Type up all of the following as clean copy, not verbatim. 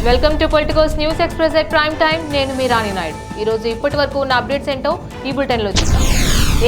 Welcome to Politicos news express at prime time. నేను మీ రాణి నాయుడు. ఈ రోజు ఇప్పటి వరకు ఉన్న అప్డేట్స్ ఏంటో ఈ బులెటిన్లో చూద్దాం.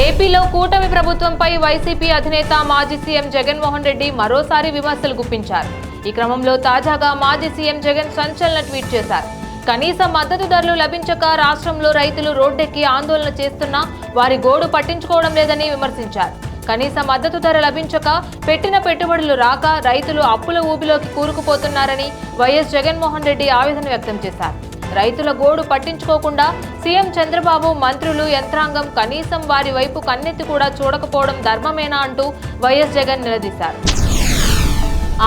ఏపీలో కూటమి ప్రభుత్వంపై వైసీపీ అధినేత మాజీ సీఎం జగన్మోహన్ రెడ్డి మరోసారి విమర్శలు గుప్పించారు. ఈ క్రమంలో తాజాగా మాజీ సీఎం జగన్ సంచలన ట్వీట్ చేశారు. కనీస మద్దతు ధరలు లభించక రాష్ట్రంలో రైతులు రోడ్డెక్కి ఆందోళన చేస్తున్నా వారి గోడు పట్టించుకోవడం లేదని విమర్శించారు. కనీస మద్దతు ధర లభించక పెట్టిన పెట్టుబడులు రాక రైతులు అప్పుల ఊబిలోకి కూరుకుపోతున్నారని వైఎస్ జగన్మోహన్ రెడ్డి ఆవేదన వ్యక్తం చేశారు. రైతుల గోడు పట్టించుకోకుండా సీఎం చంద్రబాబు, మంత్రులు, యంత్రాంగం కనీసం వారి వైపు కన్నెత్తి కూడా చూడకపోవడం ధర్మమేనా అంటూ వైఎస్ జగన్ నిలదీశారు.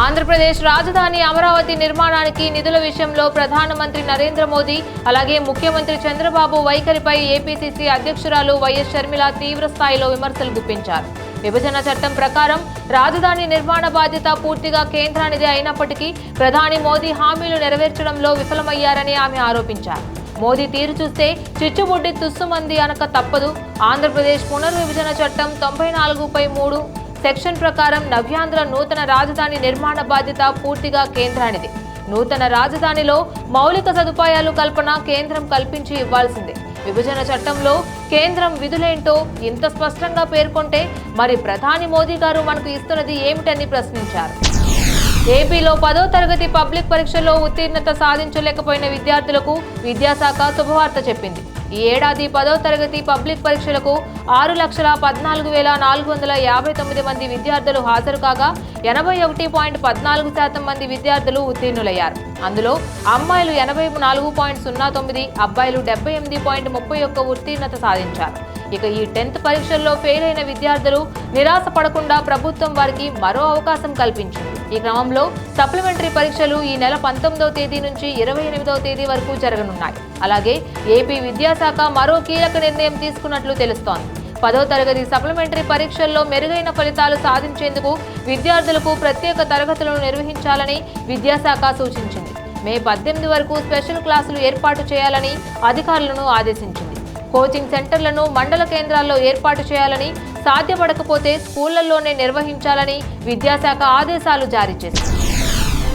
ఆంధ్రప్రదేశ్ రాజధాని అమరావతి నిర్మాణానికి నిధుల విషయంలో ప్రధానమంత్రి నరేంద్ర మోదీ అలాగే ముఖ్యమంత్రి చంద్రబాబు వైఖరిపై ఏపీసీసీ అధ్యక్షురాలు వైఎస్ షర్మిల తీవ్ర స్థాయిలో విమర్శలు గుప్పించారు. విభజన చట్టం ప్రకారం రాజధాని నిర్మాణ బాధ్యత పూర్తిగా కేంద్రానిదే అయినప్పటికీ ప్రధాని మోదీ హామీలు నెరవేర్చడంలో విఫలమయ్యారని ఆమె ఆరోపించారు. మోదీ తీరు చూస్తే చిచ్చుబుడ్డి తుస్సుమంది అనక తప్పదు. ఆంధ్రప్రదేశ్ పునర్విభజన చట్టం 94/3 సెక్షన్ ప్రకారం నవ్యాంధ్ర నూతన రాజధాని నిర్మాణ బాధ్యత పూర్తిగా కేంద్రానిది. నూతన రాజధానిలో మౌలిక సదుపాయాలు కల్పన కేంద్రం కల్పించి ఇవ్వాల్సిందే. విభజన చట్టంలో కేంద్రం విధులేంటో ఇంత స్పష్టంగా పేర్కొంటే మరి ప్రధాని మోదీ గారు మనకు ఇస్తున్నది ఏమిటని ప్రశ్నించారు. ఏపీలో 10వ తరగతి పబ్లిక్ పరీక్షల్లో ఉత్తీర్ణత సాధించలేకపోయిన విద్యార్థులకు విద్యాశాఖ శుభవార్త చెప్పింది. ఈ ఏడాది 10వ తరగతి పబ్లిక్ పరీక్షలకు 6,14,459 మంది విద్యార్థులు హాజరు కాగా 81.14% మంది విద్యార్థులు ఉత్తీర్ణులయ్యారు. అందులో అమ్మాయిలు 84.09, అబ్బాయిలు 78.31 ఉత్తీర్ణత సాధించారు. ఇక ఈ 10th పరీక్షల్లో ఫెయిల్ అయిన విద్యార్థులు నిరాశ పడకుండా ప్రభుత్వం వారికి మరో అవకాశం కల్పించింది. ఈ క్రమంలో సప్లిమెంటరీ పరీక్షలు ఈ నెల 19వ తేదీ నుంచి 28వ తేదీ వరకు జరగనున్నాయి. అలాగే ఏపీ విద్యాశాఖ మరో కీలక నిర్ణయం తీసుకున్నట్లు తెలుస్తోంది. 10వ తరగతి సప్లిమెంటరీ పరీక్షల్లో మెరుగైన ఫలితాలు సాధించేందుకు విద్యార్థులకు ప్రత్యేక తరగతులను నిర్వహించాలని విద్యాశాఖ సూచించింది. మే 18 వరకు స్పెషల్ క్లాసులు ఏర్పాటు చేయాలని అధికారులను ఆదేశించింది. కోచింగ్ సెంటర్లను మండల కేంద్రాల్లో ఏర్పాటు చేయాలని, సాధ్యపడకపోతే స్కూళ్లలోనే నిర్వహించాలని విద్యాశాఖ ఆదేశాలు జారీ చేసింది.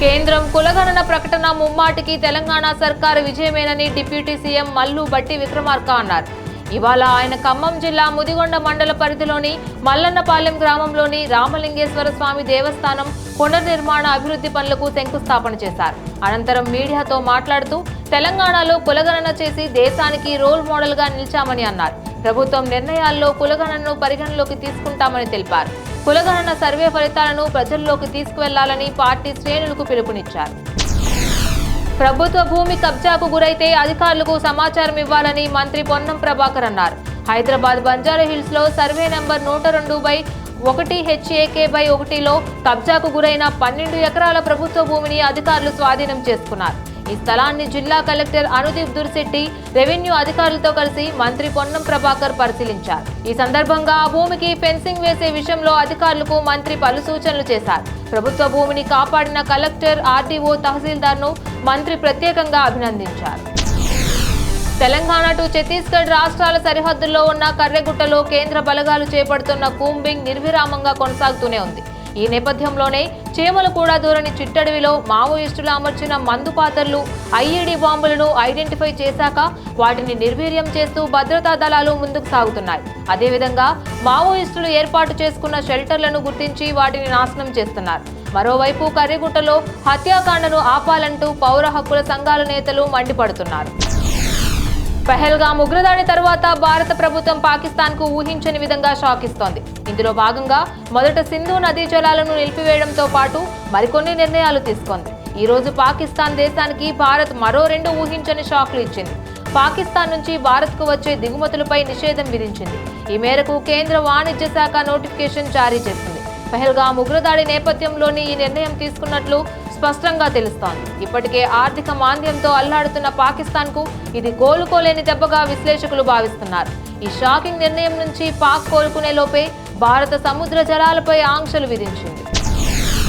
కేంద్రం కులగణన ప్రకటన ముమ్మాటికి తెలంగాణ సర్కారు విజయమేనని డిప్యూటీ సీఎం మల్లు భట్టి విక్రమార్క అన్నారు. ఇవాళ ఆయన ఖమ్మం జిల్లా ముదిగొండ మండల పరిధిలోని మల్లన్నపాలెం గ్రామంలోని రామలింగేశ్వర స్వామి దేవస్థానం పునర్నిర్మాణ అభివృద్ధి పనులకు శంకుస్థాపన చేశారు. అనంతరం మీడియాతో మాట్లాడుతూ తెలంగాణలో కులగణన చేసి దేశానికి రోల్ మోడల్ గా నిలిచామని అన్నారు. ప్రభుత్వం నిర్ణయాల్లో కులగణనను పరిగణలోకి తీసుకుంటామని తెలిపారు. కులగణన సర్వే ఫలితాలను ప్రజల్లోకి తీసుకువెళ్లాలని పార్టీ శ్రేణులకు పిలుపునిచ్చారు. ప్రభుత్వ భూమి కబ్జాకు గురైతే అధికారులకు సమాచారం ఇవ్వాలని మంత్రి పొన్నం ప్రభాకర్ అన్నారు. హైదరాబాద్ బంజారాహిల్స్ లో సర్వే నెంబర్ 102/1 HAK/1లో కబ్జాకు గురైన 12 ఎకరాల ప్రభుత్వ భూమిని అధికారులు స్వాధీనం చేసుకున్నారు. ఈ స్థలాన్ని జిల్లా కలెక్టర్ అనుదీప్ దుర్శెట్టి రెవెన్యూ అధికారులతో కలిసి మంత్రి పొన్నం ప్రభాకర్ పరిశీలించారు. ఈ సందర్భంగా ఆ భూమికి ఫెన్సింగ్ వేసే విషయంలో అధికారులకు మంత్రి పలు సూచనలు చేశారు. ప్రభుత్వ భూమిని కాపాడిన కలెక్టర్, ఆర్డీఓ, తహసీల్దార్ను మంత్రి ప్రత్యేకంగా అభినందించారు. తెలంగాణ టు ఛత్తీస్గఢ్ రాష్ట్రాల సరిహద్దుల్లో ఉన్న కర్రెగుట్టలో కేంద్ర బలగాలు చేపడుతున్న కూంబింగ్ నిర్విరామంగా కొనసాగుతూనే ఉంది. ఈ నేపథ్యంలోనే చీమలు కూడా దూరని చిట్టడవిలో మావోయిస్టులు అమర్చిన మందు పాత్రలు, ఐఈడీ బాంబులను ఐడెంటిఫై చేశాక వాటిని నిర్వీర్యం చేస్తూ భద్రతా దళాలు ముందుకు సాగుతున్నాయి. అదేవిధంగా మావోయిస్టులు ఏర్పాటు చేసుకున్న షెల్టర్లను గుర్తించి వాటిని నాశనం చేస్తున్నారు. మరోవైపు కర్రెగుట్టలో హత్యాకాండను ఆపాలంటూ పౌర హక్కుల సంఘాల నేతలు మండిపడుతున్నారు. పహల్గామ్ ఉగ్రదాడి తర్వాత భారత ప్రభుత్వం పాకిస్తాన్కు ఊహించని విధంగా షాక్ ఇస్తోంది. ఇందులో భాగంగా మొదట సింధు నదీ జలాలను నిలిపివేయడంతో పాటు మరికొన్ని నిర్ణయాలు తీసుకుంది. ఈ రోజు పాకిస్తాన్ దేశానికి భారత్ మరో 2 ఊహించని షాక్లు ఇచ్చింది. పాకిస్తాన్ నుంచి భారత్కు వచ్చే దిగుమతులపై నిషేధం విధించింది. ఈ మేరకు కేంద్ర వాణిజ్య శాఖ నోటిఫికేషన్ జారీ చేసింది. పహల్గామ్ ఉగ్రదాడి నేపథ్యంలోని ఈ నిర్ణయం తీసుకున్నట్లు స్పష్టంగా తెలుస్తోంది. ఇప్పటికే ఆర్థిక మాంద్యంతో అల్లాడుతున్న పాకిస్తాన్కు ఇది కోలుకోలేని దెబ్బగా విశ్లేషకులు భావిస్తున్నారు. ఈ షాకింగ్ నిర్ణయం నుంచి పాక్ కోలుకునే లోపే భారత సముద్ర జలాలపై ఆంక్షలు విధించింది.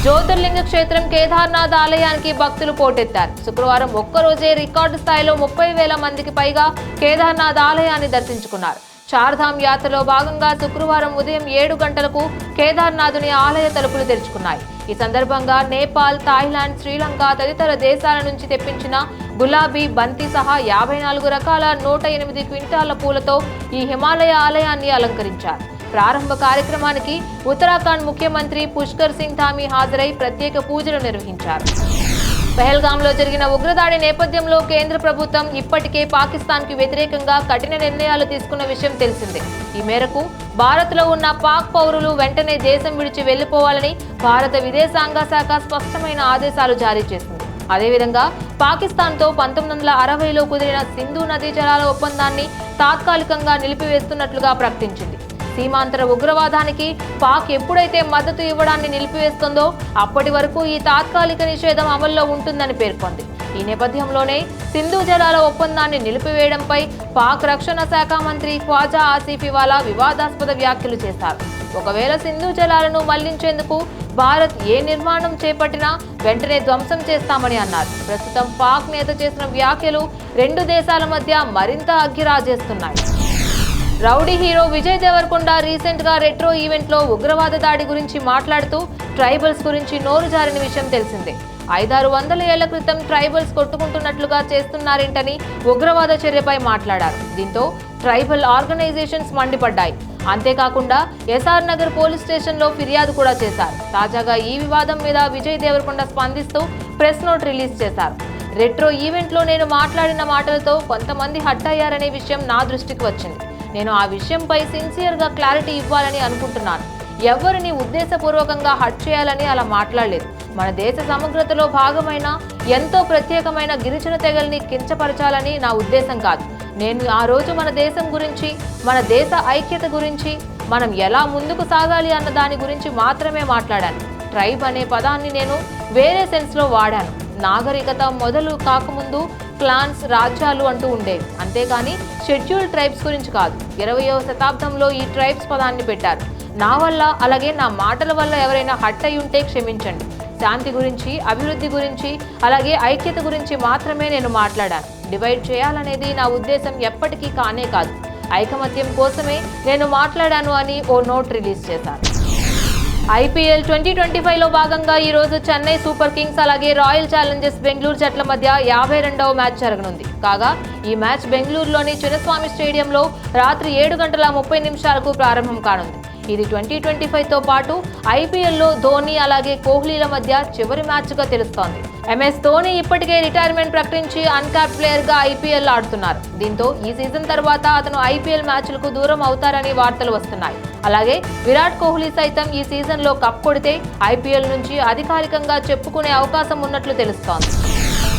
జ్యోతిర్లింగ క్షేత్రం కేదార్నాథ్ ఆలయానికి భక్తులు పోటెత్తారు. శుక్రవారం ఒక్కరోజే రికార్డు స్థాయిలో 30,000 మందికి పైగా కేదార్నాథ్ ఆలయాన్ని దర్శించుకున్నారు. చార్ధామ్ యాత్రలో భాగంగా శుక్రవారం ఉదయం 7 గంటలకు కేదార్నాథుని ఆలయ తలుపులు తెరుచుకున్నాయి. ఈ సందర్భంగా నేపాల్, థాయిలాండ్, శ్రీలంక తదితర దేశాల నుంచి తెప్పించిన గులాబీ, బంతి సహా 54 రకాల 108 క్వింటాల పూలతో ఈ హిమాలయ ఆలయాన్ని అలంకరించారు. ప్రారంభ కార్యక్రమానికి ఉత్తరాఖండ్ ముఖ్యమంత్రి పుష్కర్ సింగ్ ధామీ హాజరై ప్రత్యేక పూజలు నిర్వహించారు. పహల్గాంలో జరిగిన ఉగ్రదాడి నేపథ్యంలో కేంద్ర ప్రభుత్వం ఇప్పటికే పాకిస్తాన్కి వ్యతిరేకంగా కఠిన నిర్ణయాలు తీసుకున్న విషయం తెలిసిందే. ఈ మేరకు భారత్లో ఉన్న పాక్ పౌరులు వెంటనే దేశం విడిచి వెళ్లిపోవాలని భారత విదేశాంగ శాఖ స్పష్టమైన ఆదేశాలు జారీ చేసింది. అదేవిధంగా పాకిస్తాన్తో 1960లో కుదిరిన సింధు నదీ జలాల ఒప్పందాన్ని తాత్కాలికంగా నిలిపివేస్తున్నట్లుగా ప్రకటించింది. సీమాంతర ఉగ్రవాదానికి పాక్ ఎప్పుడైతే మద్దతు ఇవ్వడాన్ని నిలిపివేస్తుందో అప్పటి వరకు ఈ తాత్కాలిక నిషేధం అమల్లో ఉంటుందని పేర్కొంది. ఈ నేపథ్యంలోనే సింధు జలాల ఒప్పందాన్ని నిలిపివేయడంపై పాక్ రక్షణ శాఖ మంత్రి ఖ్వాజా ఆసిఫ్ ఇవాళ వివాదాస్పద వ్యాఖ్యలు చేశారు. ఒకవేళ సింధు జలాలను మళ్లించేందుకు భారత్ ఏ నిర్మాణం చేపట్టినా వెంటనే ధ్వంసం చేస్తామని అన్నారు. ప్రస్తుతం పాక్ నేత చేసిన వ్యాఖ్యలు రెండు దేశాల మధ్య మరింత అగ్గిరాజేస్తున్నాయి. Rowdy hero Vijay Devarakonda recent గా రెట్రో ఈవెంట్ లో ఉగ్రవాద దాడి గురించి మాట్లాడుతూ ట్రైబల్స్ గురించి నోరు జారిన విషయం తెలిసిందే. 500-600 ఏళ్ల క్రితం ట్రైబల్స్ కొట్టుకుంటున్నట్లుగా చేస్తున్నారేంటని ఉగ్రవాద చర్యపై మాట్లాడారు. దీంతో ట్రైబల్ ఆర్గనైజేషన్స్ మండిపడ్డాయి. అంతేకాకుండా ఎస్ఆర్ నగర్ పోలీస్ స్టేషన్ లో ఫిర్యాదు కూడా చేశారు. తాజాగా ఈ వివాదం మీద విజయ్ దేవరకొండ స్పందిస్తూ ప్రెస్ నోట్ రిలీజ్ చేశారు. రెట్రో ఈవెంట్ లో నేను మాట్లాడిన మాటలతో కొంతమంది హట్ అయ్యారనే విషయం నా దృష్టికి వచ్చింది. నేను ఆ విషయంపై సిన్సియర్గా క్లారిటీ ఇవ్వాలని అనుకుంటున్నాను. ఎవరిని ఉద్దేశపూర్వకంగా హట్ చేయాలని అలా మాట్లాడలేదు. మన దేశ సమగ్రతలో భాగమైన ఎంతో ప్రత్యేకమైన గిరిజన తెగల్ని కించపరచాలని నా ఉద్దేశం కాదు. నేను ఆ రోజు మన దేశం గురించి, మన దేశ ఐక్యత గురించి, మనం ఎలా ముందుకు సాగాలి అన్న దాని గురించి మాత్రమే మాట్లాడాను. ట్రైబ్ అనే పదాన్ని నేను వేరే సెన్స్లో వాడాను. నాగరికత మొదలు కాకముందు క్లాన్స్, రాజ్యాలు అంటూ ఉండేవి, అంతేకాని షెడ్యూల్డ్ ట్రైబ్స్ గురించి కాదు. 20వ శతాబ్దంలో ఈ ట్రైబ్స్ పదాన్ని పెట్టారు. నా వల్ల, అలాగే నా మాటల వల్ల ఎవరైనా హట్ అయి ఉంటే క్షమించండి. శాంతి గురించి, అభివృద్ధి గురించి, అలాగే ఐక్యత గురించి మాత్రమే నేను మాట్లాడాను. డివైడ్ చేయాలనేది నా ఉద్దేశం ఎప్పటికీ కానే కాదు. ఐకమత్యం కోసమే నేను మాట్లాడాను అని ఓ నోట్ రిలీజ్ చేశారు. ఐపీఎల్ 2025లో భాగంగా ఈ రోజు చెన్నై సూపర్ కింగ్స్ అలాగే రాయల్ ఛాలెంజర్స్ బెంగళూరు జట్ల మధ్య 52వ మ్యాచ్ జరగనుంది. కాగా ఈ మ్యాచ్ బెంగళూరులోని చిన్నస్వామి స్టేడియంలో రాత్రి 7:30 ప్రారంభం కానుంది. ఇది 2025తో పాటు ఐపీఎల్లో ధోని అలాగే కోహ్లీల మధ్య చివరి మ్యాచ్గా తెలుస్తోంది. ఎంఎస్ ధోని ఇప్పటికే రిటైర్మెంట్ ప్రకటించి అన్క్యాప్ ప్లేయర్గా ఐపీఎల్ ఆడుతున్నారు. దీంతో ఈ సీజన్ తర్వాత అతను ఐపీఎల్ మ్యాచ్లకు దూరం అవుతారని వార్తలు వస్తున్నాయి. అలాగే విరాట్ కోహ్లీ సైతం ఈ సీజన్లో కప్ కొడితే ఐపీఎల్ నుంచి అధికారికంగా చెప్పుకునే అవకాశం ఉన్నట్లు తెలుస్తోంది.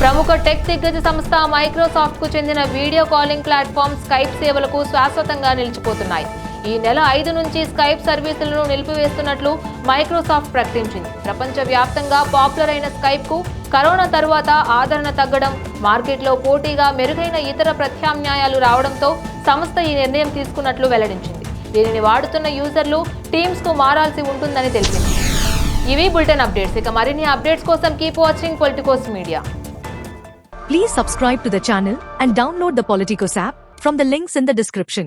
ప్రముఖ టెక్ దిగ్గజ సంస్థ మైక్రోసాఫ్ట్ కు చెందిన వీడియో కాలింగ్ ప్లాట్ఫామ్ స్కైప్ సేవలకు శాశ్వతంగా నిలిచిపోతున్నాయి. ఈ నెల 5 నుంచి స్కైప్ సర్వీసులను నిలిపివేస్తున్నట్లు మైక్రోసాఫ్ట్ ప్రకటించింది. ప్రపంచవ్యాప్తంగా పాపులర్ అయిన స్కైప్ కు కరోనా తరువాత ఆదరణ తగ్గడం, మార్కెట్లో పోటీగా మెరుగైన ఇతర ప్రత్యామ్నాయాలు రావడంతో సంస్థ ఈ నిర్ణయం తీసుకున్నట్లు వెల్లడించింది. దీనిని వాడుతున్న యూజర్లు టీమ్స్ కు మారాల్సి ఉంటుందని తెలిపింది. ఇవి బులెటిన్ అప్డేట్స్. ఇక మరిన్ని అప్డేట్స్ కోసం keep watching Politicos media. Please subscribe to the channel and download the Politicos app from the links in the description.